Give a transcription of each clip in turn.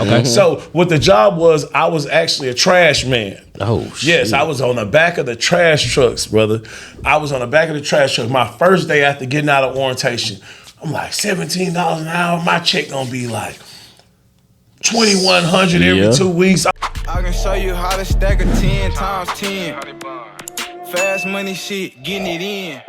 Okay. So what the job was, I was actually a trash man. Oh, shit. Yes, I was on the back of the trash trucks, brother. I was on the back of the trash truck. My first day after getting out of orientation, I'm like, $17 an hour. My check gonna be like $2,100 every 2 weeks. I can show you how to stack a 10 times 10. Fast money shit, getting it in.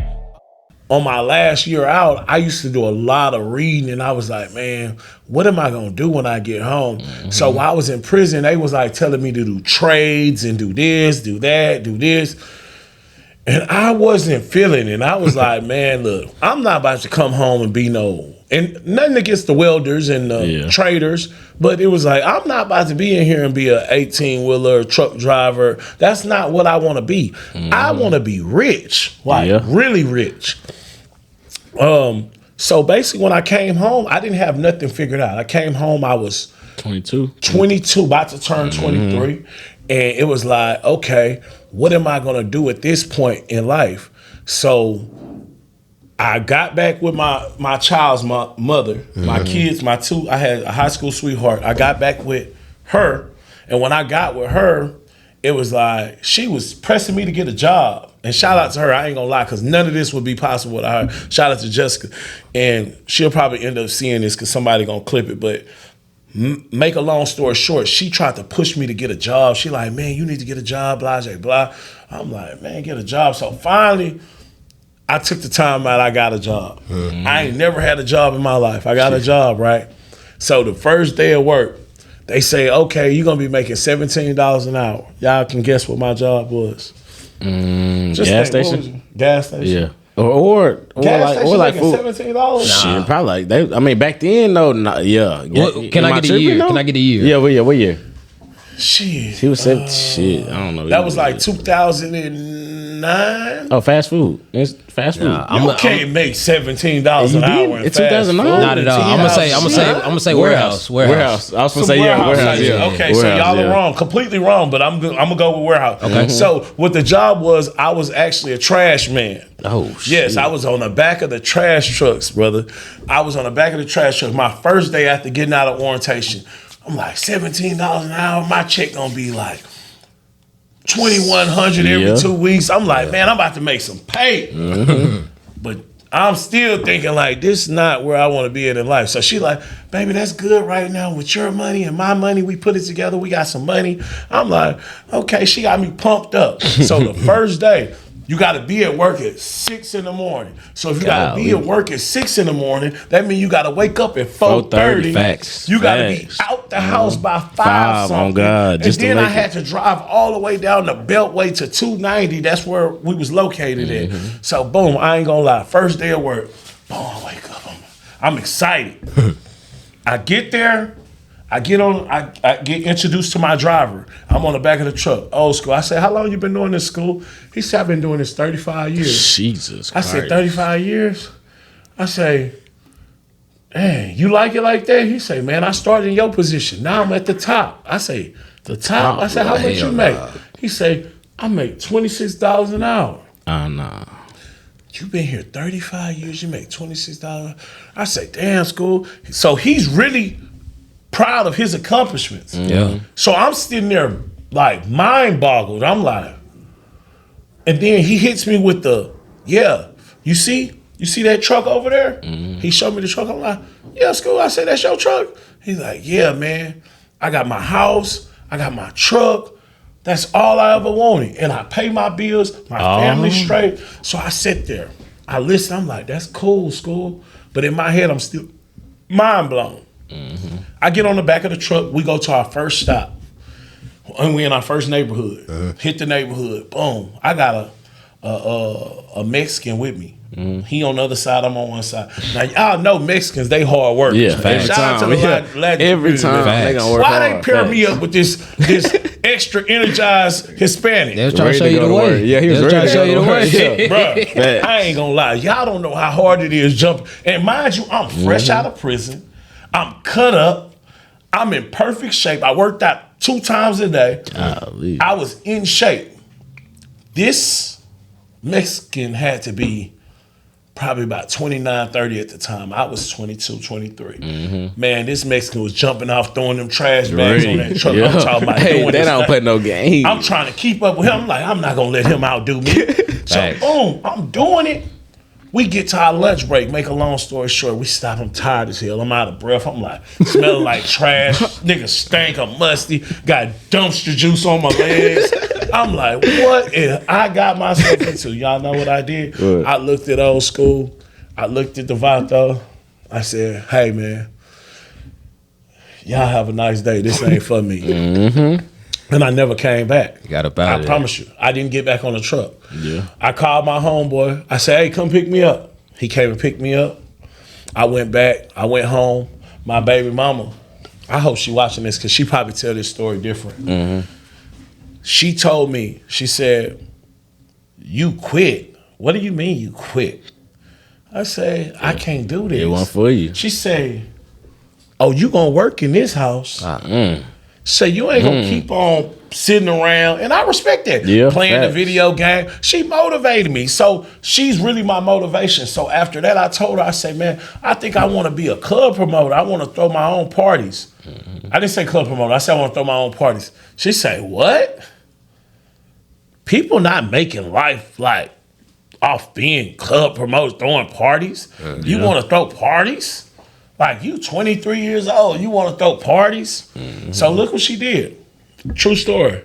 On my last year out, I used to do a lot of reading, and I was like, man, what am I gonna do when I get home? So while I was in prison, they was like telling me to do trades and do this, do that, do this. And I wasn't feeling it. I was like, man, look, I'm not about to come home and be and nothing against the welders and the traders, but it was like, I'm not about to be in here and be a 18-wheeler truck driver. That's not what I want to be. I want to be rich, like really rich. So basically when I came home, I didn't have nothing figured out. I came home, I was 22, about to turn 23. And it was like, okay, what am I going to do at this point in life? So I got back with my child's mother, my kids, I had a high school sweetheart. I got back with her. And when I got with her, it was like, she was pressing me to get a job. And shout out to her, I ain't gonna lie, because none of this would be possible without her. Shout out to Jessica. And she'll probably end up seeing this because somebody gonna clip it. But make a long story short, she tried to push me to get a job. She like, man, you need to get a job, blah, blah, blah. I'm like, man, get a job. So finally, I took the time out, I got a job. I ain't never had a job in my life. I got a job, right? So the first day of work, they say, okay, you're going to be making $17 an hour. Y'all can guess what my job was. Gas station? Gas station. Yeah. Or like food. $17? Shit, probably like I mean, back then though, yeah. Can I get a year? Can I get a year? Yeah, what year? Shit. He was 7. Shit, I don't know. That was like 2009. Oh, fast food. It's fast food. You can't make $17 an hour in it's fast 2009. food. Not at all. I'm gonna say warehouse. I was gonna say warehouse. Yeah. Okay, so y'all are wrong, completely wrong. But I'm gonna go with warehouse. Okay. So what the job was, I was actually a trash man. Oh shit. Yes, I was on the back of the trash trucks, brother. I was on the back of the trash truck. My first day after getting out of orientation, I'm like, $17 an hour. My check gonna be like $2,100 every 2 weeks. I'm like, man, I'm about to make some pay. But I'm still thinking like, this is not where I want to be in life. So she like, baby, that's good right now with your money and my money. We put it together. We got some money. I'm like, okay, she got me pumped up. So the first day, you got to be at work at 6 in the morning. So if you got to be at work at 6 in the morning, that means you got to wake up at 4:30. Facts. You got to be out the house by 5 something. Oh God! And then I had to drive all the way down the Beltway to 290. That's where we was located at. So boom, I ain't gonna lie. First day of work, boom, I wake up. I'm excited. I get there. I get introduced to my driver. I'm on the back of the truck, old school. I say, how long you been doing this, school? He said, I've been doing this 35 years. Jesus Christ. I said, 35 years? I say, hey, you like it like that? He say, man, I started in your position. Now I'm at the top. I say, the top? I said, how much you make? He say, I make $26 an hour. Nah. You been here 35 years, you make $26. I say, damn, school. So he's really proud of his accomplishments. Yeah. So I'm sitting there like mind boggled. I'm like, and then he hits me with you see that truck over there? He showed me the truck. I'm like, yeah, school. I said, that's your truck? He's like, yeah, man. I got my house. I got my truck. That's all I ever wanted. And I pay my bills, my family straight. So I sit there. I listen. I'm like, that's cool, school. But in my head, I'm still mind blown. I get on the back of the truck. We go to our first stop. And we in our first neighborhood. Hit the neighborhood. Boom. I got a Mexican with me. He on the other side, I'm on one side. Now y'all know Mexicans, they hard workers. Yeah, every time. Every time they gonna work hard. Why they pair me up with this extra energized Hispanic? They was trying to show you the way. Yeah, he was trying to show you the way. Bro, I ain't gonna lie. Y'all don't know how hard it is jumping. And mind you, I'm fresh out of prison. I'm cut up. I'm in perfect shape. I worked out 2 times a day. I was in shape. This Mexican had to be probably about 29, 30 at the time. I was 22, 23. Man, this Mexican was jumping off, throwing them trash bags on that truck. I'm talking about doing they this don't play no game. I'm trying to keep up with him. I'm like, I'm not going to let him outdo me. So, boom, I'm doing it. We get to our lunch break. Make a long story short, we stop. I'm tired as hell. I'm out of breath. I'm like, smelling like trash. Nigga stink. I'm musty. Got dumpster juice on my legs. I'm like, what I got myself into? Y'all know what I did? What? I looked at old school. I looked at the Vato. I said, hey, man, y'all have a nice day. This ain't for me. And I never came back. You got about it. I promise you. I didn't get back on the truck. Yeah. I called my homeboy. I said, hey, come pick me up. He came and picked me up. I went back. I went home. My baby mama, I hope she watching this because she probably tell this story different. She told me, she said, you quit. What do you mean you quit? I said, I can't do this. It wasn't for you. She said, oh, you gonna work in this house? So you ain't gonna keep on sitting around, and I respect that. Yeah, playing the video game. She motivated me, so she's really my motivation. So after that, I told her, I said, man, I think I want to be a club promoter. I want to throw my own parties. I didn't say club promoter. I said I want to throw my own parties. She said, what? People not making life like off being club promoters, throwing parties. You want to throw parties? Like, you 23 years old, you want to throw parties? So look what she did. True story.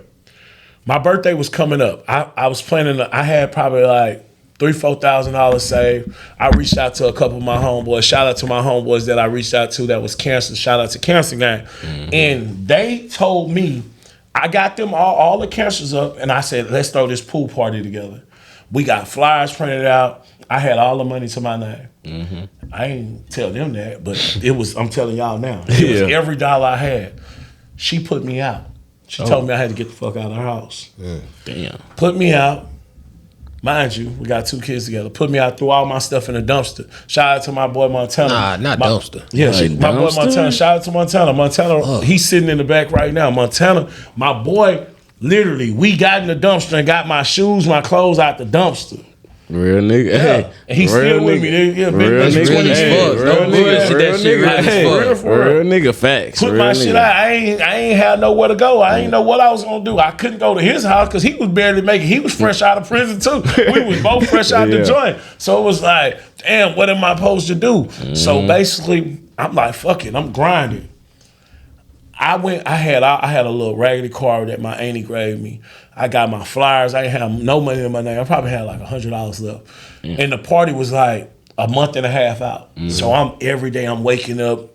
My birthday was coming up. I was planning, I had probably like $3,000-$4,000 saved. I reached out to a couple of my homeboys. Shout out to my homeboys that I reached out to that was cancer. Shout out to Cancer Gang. And they told me, I got them all the cancers up, and I said, let's throw this pool party together. We got flyers printed out. I had all the money to my name. I ain't tell them that, but it was, I'm telling y'all now. It was every dollar I had. She put me out. She told me I had to get the fuck out of her house. Damn. Put me out. Mind you, we got 2 kids together. Put me out, threw all my stuff in the dumpster. Shout out to my boy Montana. Nah, not dumpster. Yeah, my boy dumpster? Montana. Shout out to Montana. Montana, he's sitting in the back right now. Montana, my boy, literally, we got in the dumpster and got my shoes, my clothes out the dumpster. Real nigga. Yeah. Hey, And he's still with me. Real nigga. Real nigga facts. Put my shit out. I ain't had nowhere to go. I ain't know what I was gonna do. I couldn't go to his house because he was barely making. He was fresh out of prison too. We was both fresh out the joint. So it was like, damn, what am I supposed to do? So basically, I'm like, fuck it. I'm grinding. I had a little raggedy car that my auntie gave me. I got my flyers. I didn't have no money in my name. I probably had like $100 left. And the party was like a month and a half out. So every day I'm waking up.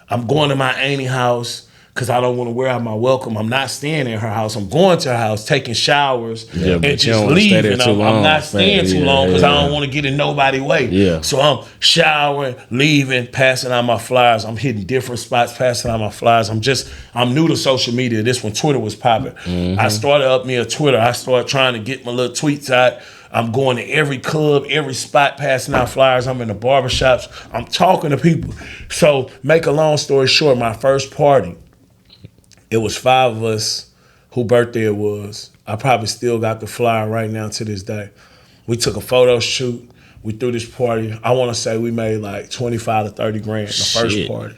I'm going to my auntie house because I don't want to wear out my welcome. I'm not staying in her house. I'm going to her house, taking showers, and just leaving. I'm not staying too long because I don't want to get in nobody's way. Yeah. So I'm showering, leaving, passing out my flyers. I'm hitting different spots, passing out my flyers. I'm new to social media. This when Twitter was popping. I started up me a Twitter. I started trying to get my little tweets out. I'm going to every club, every spot, passing out flyers. I'm in the barbershops. I'm talking to people. So make a long story short, my first party, it was 5 of us whose birthday it was. I probably still got the flyer right now to this day. We took a photo shoot. We threw this party. I want to say we made like 25 to 30 grand the first party.